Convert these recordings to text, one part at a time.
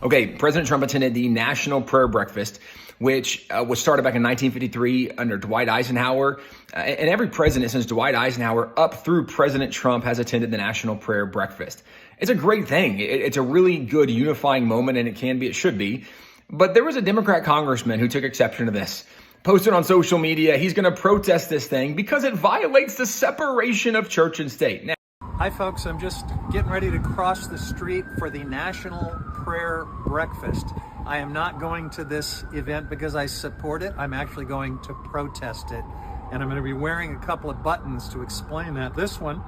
Okay, President Trump attended the National Prayer Breakfast, which was started back in 1953 under Dwight Eisenhower. And every president since Dwight Eisenhower up through President Trump has attended the National Prayer Breakfast. It's a great thing. It's a really good unifying moment, and it should be. But there was a Democrat congressman who took exception to this. Posted on social media, he's going to protest this thing because it violates the separation of church and state. Now, hi folks, I'm just getting ready to cross the street for the National Prayer Breakfast. I am not going to this event because I support it. I'm actually going to protest it. And I'm going to be wearing a couple of buttons to explain that. This one,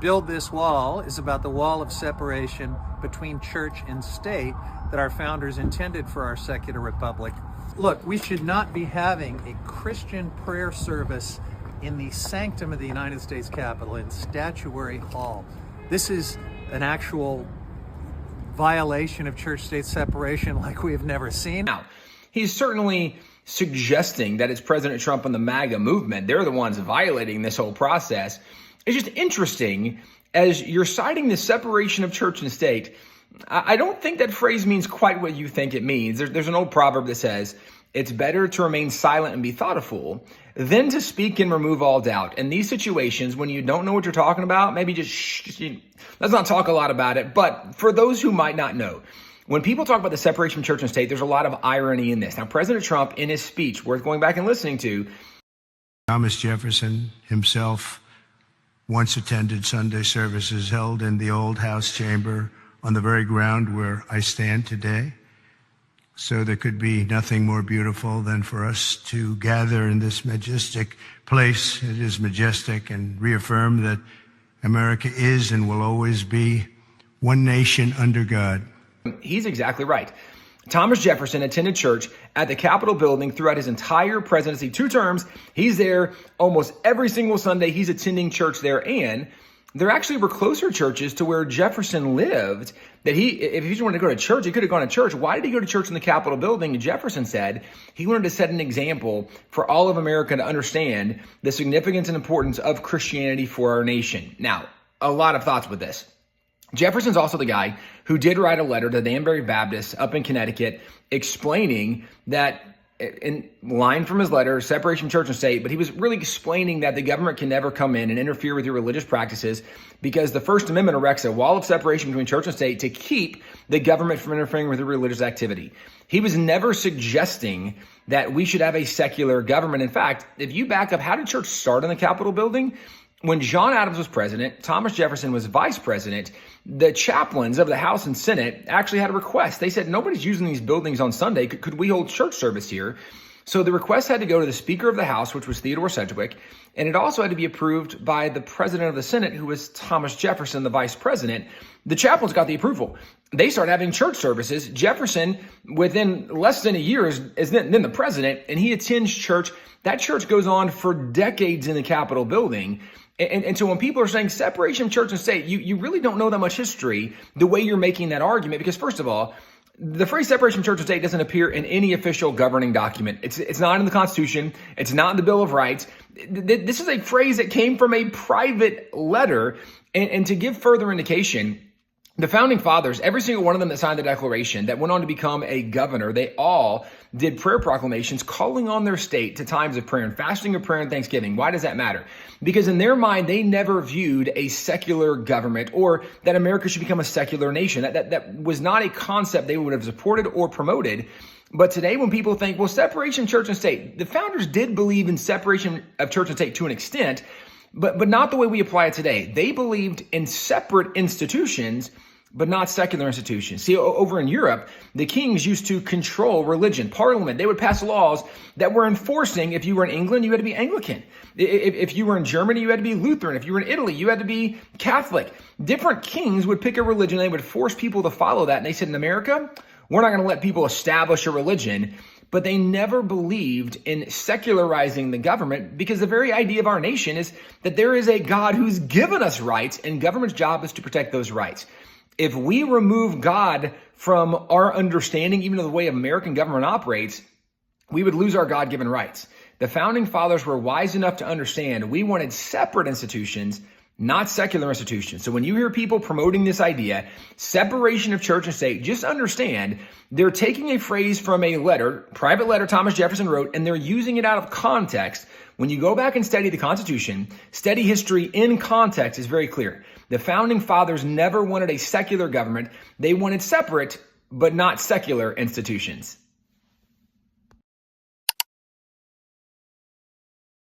Build This Wall, is about the wall of separation between church and state that our founders intended for our secular republic. Look, we should not be having a Christian prayer service in the sanctum of the United States Capitol, in Statuary Hall. This is an actual violation of church-state separation like we have never seen. Now, he's certainly suggesting that it's President Trump and the MAGA movement. They're the ones violating this whole process. It's just interesting, as you're citing the separation of church and state, I don't think that phrase means quite what you think it means. There's an old proverb that says, it's better to remain silent and be thoughtful than to speak and remove all doubt. In these situations, when you don't know what you're talking about, maybe let's not talk a lot about it. But for those who might not know, when people talk about the separation of church and state, there's a lot of irony in this. Now, President Trump, in his speech, worth going back and listening to, Thomas Jefferson himself once attended Sunday services held in the old House chamber on the very ground where I stand today. So there could be nothing more beautiful than for us to gather in this majestic place. It is majestic, and reaffirm that America is and will always be one nation under God. He's exactly right. Thomas Jefferson attended church at the Capitol building throughout his entire presidency, 2 terms. He's there almost every single Sunday. He's attending church there, and there actually were closer churches to where Jefferson lived that if he just wanted to go to church, he could have gone to church. Why did he go to church in the Capitol building? And Jefferson said he wanted to set an example for all of America to understand the significance and importance of Christianity for our nation. Now, a lot of thoughts with this. Jefferson's also the guy who did write a letter to Danbury Baptist up in Connecticut explaining that, in line from his letter, separation of church and state, but he was really explaining that the government can never come in and interfere with your religious practices because the First Amendment erects a wall of separation between church and state to keep the government from interfering with your religious activity. He was never suggesting that we should have a secular government. In fact, if you back up, how did church start in the Capitol building? When John Adams was president, Thomas Jefferson was vice president, the chaplains of the House and Senate actually had a request. They said, nobody's using these buildings on Sunday. Could we hold church service here? So the request had to go to the Speaker of the House, which was Theodore Sedgwick, and it also had to be approved by the president of the Senate, who was Thomas Jefferson, the vice president. The chaplains got the approval. They started having church services. Jefferson, within less than a year, is then the president, and he attends church. That church goes on for decades in the Capitol building. And so when people are saying separation of church and state, you really don't know that much history the way you're making that argument. Because first of all, the phrase separation of church and state doesn't appear in any official governing document. It's not in the Constitution. It's not in the Bill of Rights. This is a phrase that came from a private letter. And to give further indication, the founding fathers, every single one of them that signed the Declaration, that went on to become a governor, they all did prayer proclamations calling on their state to times of prayer and fasting, or prayer and thanksgiving. Why does that matter? Because in their mind, they never viewed a secular government or that America should become a secular nation. That was not a concept they would have supported or promoted. But today, when people think, well, separation of church and state, the founders did believe in separation of church and state to an extent, but not the way we apply it today. They believed in separate institutions, but not secular institutions. See, over in Europe, the kings used to control religion, parliament. They would pass laws that were enforcing. If you were in England, you had to be Anglican. If you were in Germany, you had to be Lutheran. If you were in Italy, you had to be Catholic. Different kings would pick a religion. They would force people to follow that. And they said, in America, we're not going to let people establish a religion. But they never believed in secularizing the government, because the very idea of our nation is that there is a God who's given us rights, and government's job is to protect those rights. If we remove God from our understanding, even of the way American government operates, we would lose our God-given rights. The founding fathers were wise enough to understand we wanted separate institutions, not secular institutions. So when you hear people promoting this idea, separation of church and state, just understand they're taking a phrase from a letter, private letter Thomas Jefferson wrote, and they're using it out of context. When you go back and study the Constitution, study history in context is very clear. The founding fathers never wanted a secular government. They wanted separate but not secular institutions.